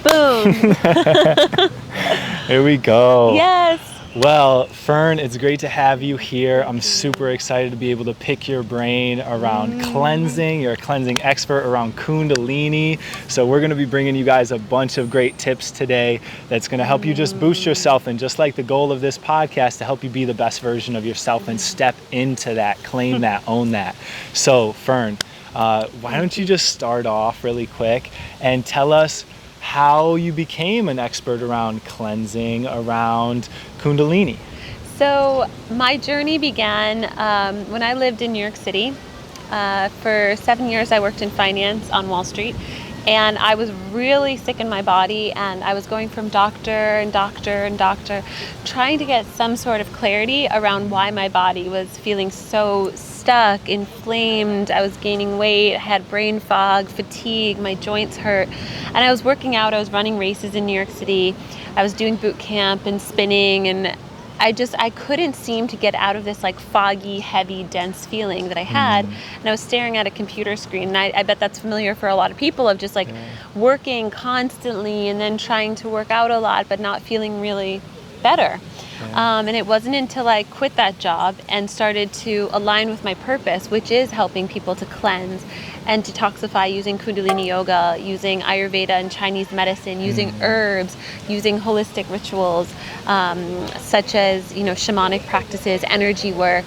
Boom. Here we go. Yes. Well, Fern, it's great to have you here. I'm super excited to be able to pick your brain around cleansing. You're a cleansing expert around Kundalini. So we're going to be bringing you guys a bunch of great tips today that's going to help you just boost yourself. And just like the goal of this podcast, to help you be the best version of yourself and step into that, claim that, own that. So Fern, why don't you just start off really quick and tell us how you became an expert around cleansing, around Kundalini. So my journey began when I lived in New York City. For 7 years, I worked in finance on Wall Street, and I was really sick in my body, and I was going from doctor and doctor and doctor, trying to get some sort of clarity around why my body was feeling so stuck, inflamed. I was gaining weight, I had brain fog, fatigue, my joints hurt, and I was working out. I was running races in New York City. I was doing boot camp and spinning, and I couldn't seem to get out of this like foggy, heavy, dense feeling that I had. And I was staring at a computer screen. And I bet that's familiar for a lot of people, of just like working constantly and then trying to work out a lot, but not feeling really better. And it wasn't until I quit that job and started to align with my purpose, which is helping people to cleanse and detoxify using Kundalini Yoga, using Ayurveda and Chinese medicine, using herbs, using holistic rituals, such as, shamanic practices, energy work,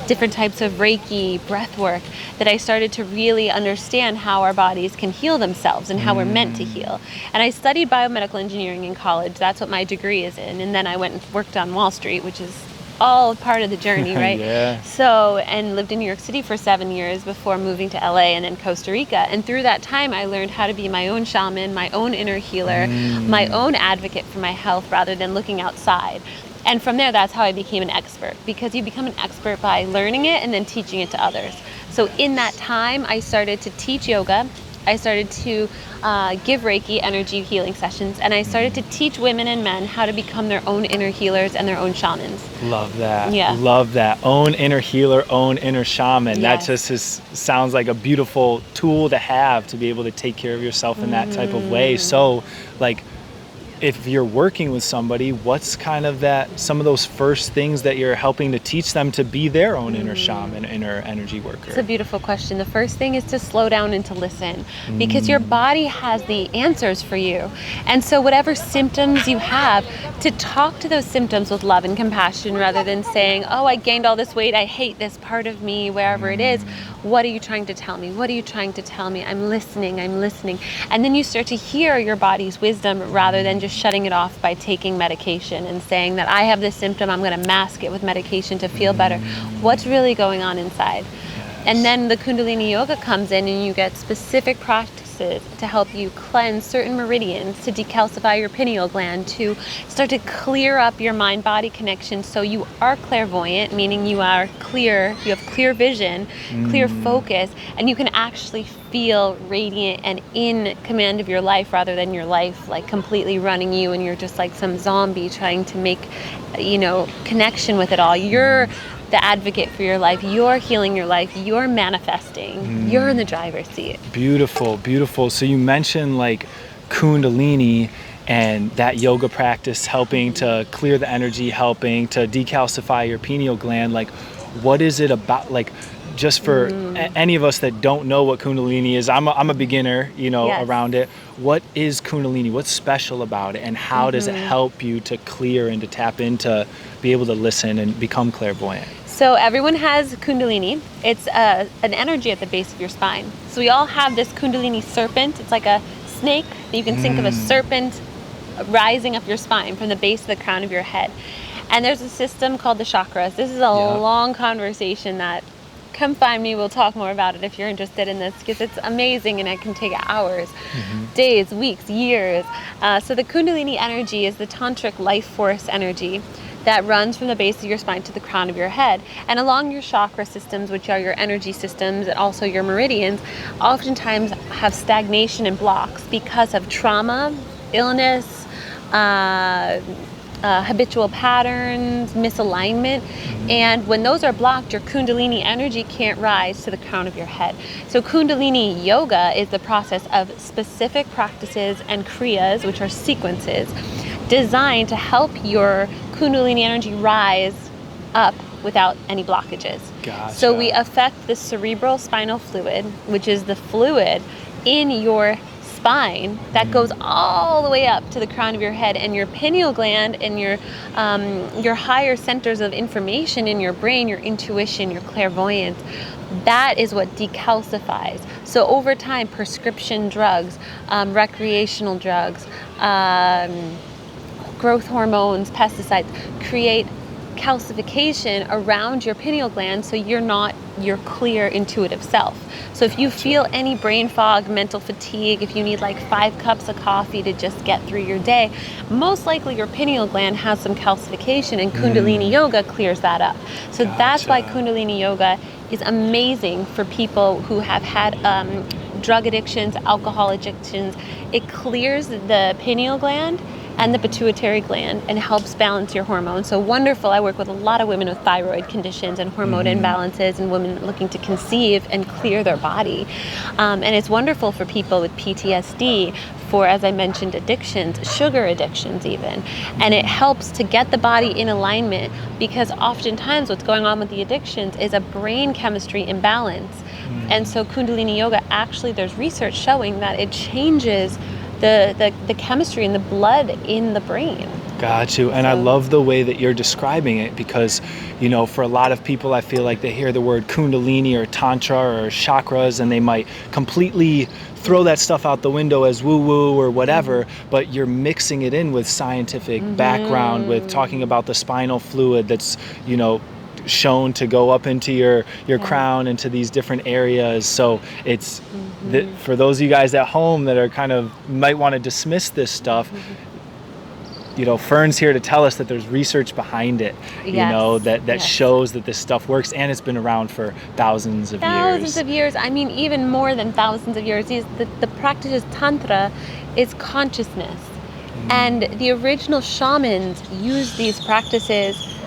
different types of Reiki, breath work, that I started to really understand how our bodies can heal themselves and how we're meant to heal. And I studied biomedical engineering in college. That's what my degree is in. And then I went and worked on Wall Street, which is all part of the journey, right? So, and lived in New York City for 7 years before moving to LA and then Costa Rica. And through that time, I learned how to be my own shaman, my own inner healer, my own advocate for my health rather than looking outside. And from there, that's how I became an expert, because you become an expert by learning it and then teaching it to others. So in that time, I started to teach yoga. I started to give Reiki energy healing sessions, and I started to teach women and men how to become their own inner healers and their own shamans. Love that. Yeah. Love that. Own inner healer, own inner shaman. Yes. That just sounds like a beautiful tool to have to be able to take care of yourself in that type of way. So, like, if you're working with somebody, what's kind of some of those first things that you're helping to teach them to be their own inner shaman, inner energy worker? It's a beautiful question. The first thing is to slow down and to listen, because your body has the answers for you. And so whatever symptoms you have, to talk to those symptoms with love and compassion rather than saying, oh, I gained all this weight, I hate this part of me, wherever it is. What are you trying to tell me? What are you trying to tell me? I'm listening. And then you start to hear your body's wisdom rather than just shutting it off by taking medication and saying that I have this symptom, I'm going to mask it with medication to feel better. What's really going on inside? And then the Kundalini Yoga comes in, and you get specific practices to help you cleanse certain meridians, to decalcify your pineal gland, to start to clear up your mind-body connection so you are clairvoyant, meaning you are clear, you have clear vision, clear focus, and you can actually feel radiant and in command of your life rather than your life like completely running you and you're just like some zombie trying to make, connection with it all. You're the advocate for your life. You're healing your life. You're manifesting. You're in the driver's seat. Beautiful, beautiful. So you mentioned like Kundalini and that yoga practice helping to clear the energy, helping to decalcify your pineal gland. Like, what is it about? Like, just for any of us that don't know what Kundalini is, I'm a beginner, around it. What is Kundalini? What's special about it? And how does it help you to clear and to tap into, be able to listen and become clairvoyant? So everyone has Kundalini. It's an energy at the base of your spine. So we all have this Kundalini serpent. It's like a snake. You can think of a serpent rising up your spine from the base of the crown of your head. And there's a system called the chakras. This is a long conversation that, come find me, we'll talk more about it if you're interested in this, because it's amazing and it can take hours, days, weeks, years. So the Kundalini energy is the tantric life force energy that runs from the base of your spine to the crown of your head. And along your chakra systems, which are your energy systems and also your meridians, oftentimes have stagnation and blocks because of trauma, illness, habitual patterns, misalignment. And when those are blocked, your Kundalini energy can't rise to the crown of your head. So Kundalini Yoga is the process of specific practices and kriyas, which are sequences, designed to help your Kundalini energy rise up without any blockages. Gotcha. So we affect the cerebral spinal fluid, which is the fluid in your spine that goes all the way up to the crown of your head, and your pineal gland and your higher centers of information in your brain, your intuition, your clairvoyance. That is what decalcifies. So over time, prescription drugs, recreational drugs, growth hormones, pesticides create calcification around your pineal gland, so you're not your clear intuitive self. So if you feel any brain fog, mental fatigue, if you need like 5 cups of coffee to just get through your day, most likely your pineal gland has some calcification, and Kundalini Yoga clears that up. So that's why Kundalini Yoga is amazing for people who have had drug addictions, alcohol addictions. It clears the pineal gland and the pituitary gland and helps balance your hormones. So wonderful. I work with a lot of women with thyroid conditions and hormone imbalances, and women looking to conceive and clear their body. And it's wonderful for people with PTSD, for, as I mentioned, addictions, sugar addictions even. And it helps to get the body in alignment, because oftentimes what's going on with the addictions is a brain chemistry imbalance. And so Kundalini Yoga, actually there's research showing that it changes the chemistry in the blood in the brain. Got you. And I love the way that you're describing it, because, you know, for a lot of people, I feel like they hear the word Kundalini or Tantra or chakras, and they might completely throw that stuff out the window as woo-woo or whatever, but you're mixing it in with scientific background, with talking about the spinal fluid that's, you know, shown to go up into your crown, into these different areas. So it's for those of you guys at home that are kind of might want to dismiss this stuff, you know, Fern's here to tell us that there's research behind it, you know, that shows that this stuff works, and it's been around for thousands of years. I mean, even more than thousands of years. The practice is Tantra is consciousness. And the original shamans used these practices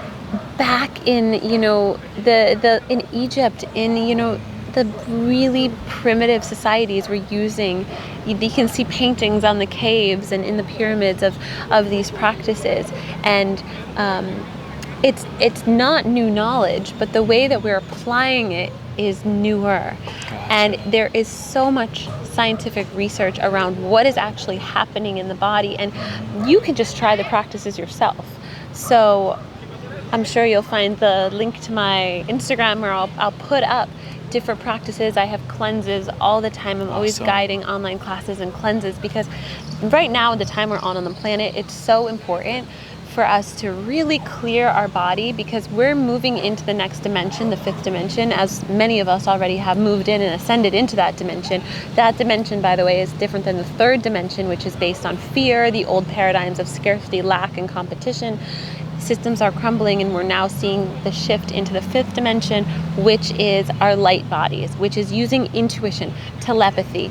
back in, you know, in Egypt, in, you know, the really primitive societies were using. You can see paintings on the caves and in the pyramids of these practices. And it's not new knowledge, but the way that we're applying it is newer. Gotcha. And there is so much scientific research around what is actually happening in the body, and you can just try the practices yourself. So I'm sure you'll find the link to my Instagram where I'll put up different practices. I have cleanses all the time. I'm always guiding online classes and cleanses, because right now, the time we're on the planet, it's so important for us to really clear our body, because we're moving into the next dimension, the 5th dimension, as many of us already have moved in and ascended into that dimension. That dimension, by the way, is different than the 3rd dimension, which is based on fear, the old paradigms of scarcity, lack, and competition. Systems are crumbling, and we're now seeing the shift into the 5th dimension, which is our light bodies, which is using intuition, telepathy,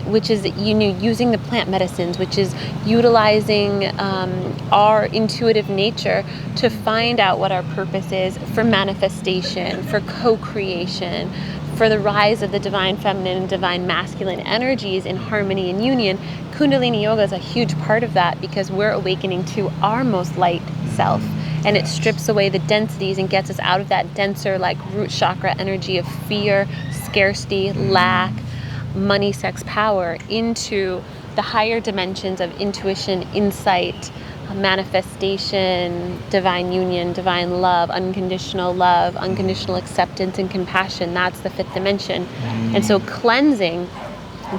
which is using the plant medicines, which is utilizing our intuitive nature to find out what our purpose is, for manifestation, for co-creation, for the rise of the divine feminine and divine masculine energies in harmony and union. Kundalini Yoga is a huge part of that, because we're awakening to our most light self, and it strips away the densities and gets us out of that denser, like, root chakra energy of fear, scarcity, lack, money, sex, power, into the higher dimensions of intuition, insight, manifestation, divine union, divine love, unconditional acceptance and compassion. That's the 5th dimension. And so cleansing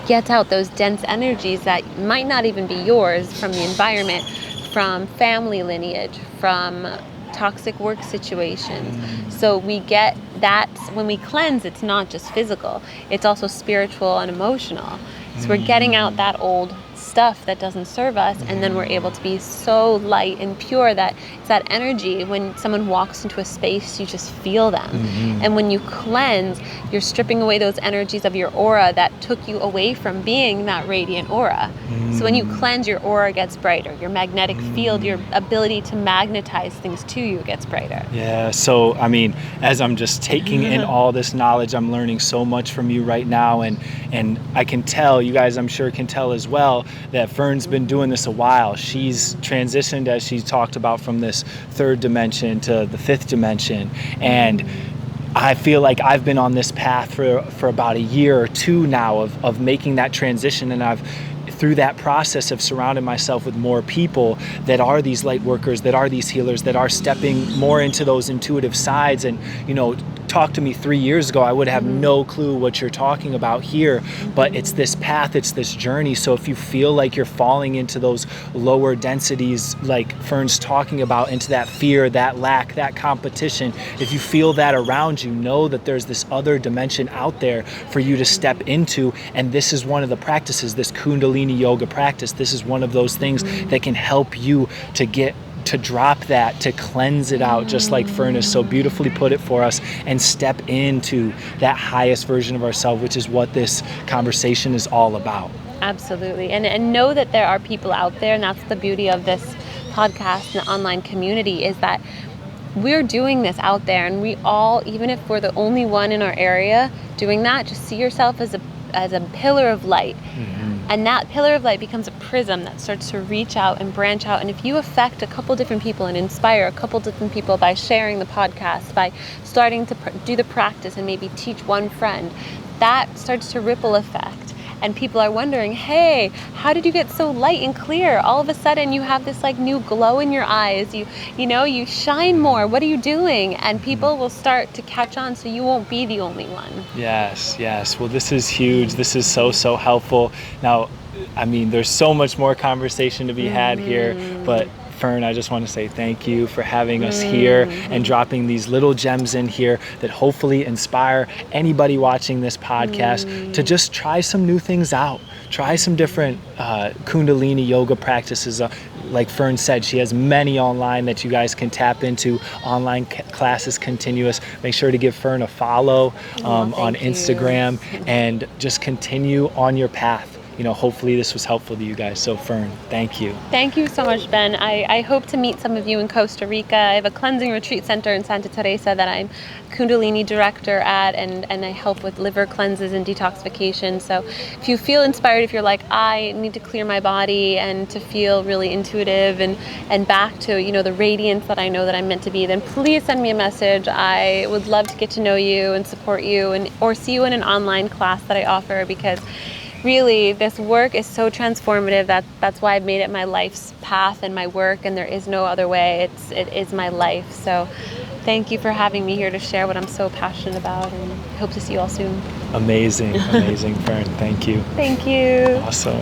gets out those dense energies that might not even be yours, from the environment, from family lineage, from toxic work situations. So we get that when we cleanse, it's not just physical, it's also spiritual and emotional. So we're getting out that old stuff that doesn't serve us, and then we're able to be so light and pure that it's that energy. When someone walks into a space, you just feel them. And when you cleanse, you're stripping away those energies of your aura that took you away from being that radiant aura. So when you cleanse, your aura gets brighter. Your magnetic field, your ability to magnetize things to you gets brighter. Yeah, so I mean, as I'm just taking in all this knowledge, I'm learning so much from you right now, and I can tell, you guys I'm sure can tell as well, that Fern's been doing this a while. She's transitioned, as she talked about, from this third dimension to the fifth dimension, and I feel like I've been on this path for about a year or two now of making that transition, and I've, through that process of surrounding myself with more people that are these light workers, that are these healers, that are stepping more into those intuitive sides. And, you know, talk to me 3 years ago, I would have no clue what you're talking about here, but it's this path, it's this journey. So if you feel like you're falling into those lower densities, like Fern's talking about, into that fear, that lack, that competition, if you feel that around you, know that there's this other dimension out there for you to step into. And this is one of the practices, this Kundalini Yoga practice. This is one of those things that can help you to drop that, to cleanse it out, just like Fern has so beautifully put it for us, and step into that highest version of ourselves, which is what this conversation is all about. Absolutely. And know that there are people out there, and that's the beauty of this podcast and the online community, is that we're doing this out there, and we all, even if we're the only one in our area doing that, just see yourself as a pillar of light. And that pillar of light becomes a prism that starts to reach out and branch out. And if you affect a couple different people and inspire a couple different people by sharing the podcast, by starting to do the practice and maybe teach one friend, that starts to ripple effect. And people are wondering, hey, how did you get so light and clear? All of a sudden you have this like new glow in your eyes. You know, you shine more. What are you doing? And people will start to catch on, so you won't be the only one. Yes. Well, this is huge. This is so helpful. Now, I mean, there's so much more conversation to be had here, but Fern, I just want to say thank you for having us here and dropping these little gems in here that hopefully inspire anybody watching this podcast to just try some new things out. Try some different Kundalini Yoga practices. Like Fern said, she has many online that you guys can tap into. Online classes, continuous. Make sure to give Fern a follow on Instagram and just continue on your path. You know, hopefully this was helpful to you guys. So Fern, thank you. Thank you so much, Ben. I hope to meet some of you in Costa Rica. I have a cleansing retreat center in Santa Teresa that I'm Kundalini director at, and I help with liver cleanses and detoxification. So if you feel inspired, if you're like, I need to clear my body and to feel really intuitive and back to, you know, the radiance that I know that I'm meant to be, then please send me a message. I would love to get to know you and support you, or see you in an online class that I offer, because really, this work is so transformative. That's why I've made it my life's path and my work, and there is no other way. It is my life. So thank you for having me here to share what I'm so passionate about, and hope to see you all soon. Amazing, Fern. Thank you. Thank you. Awesome.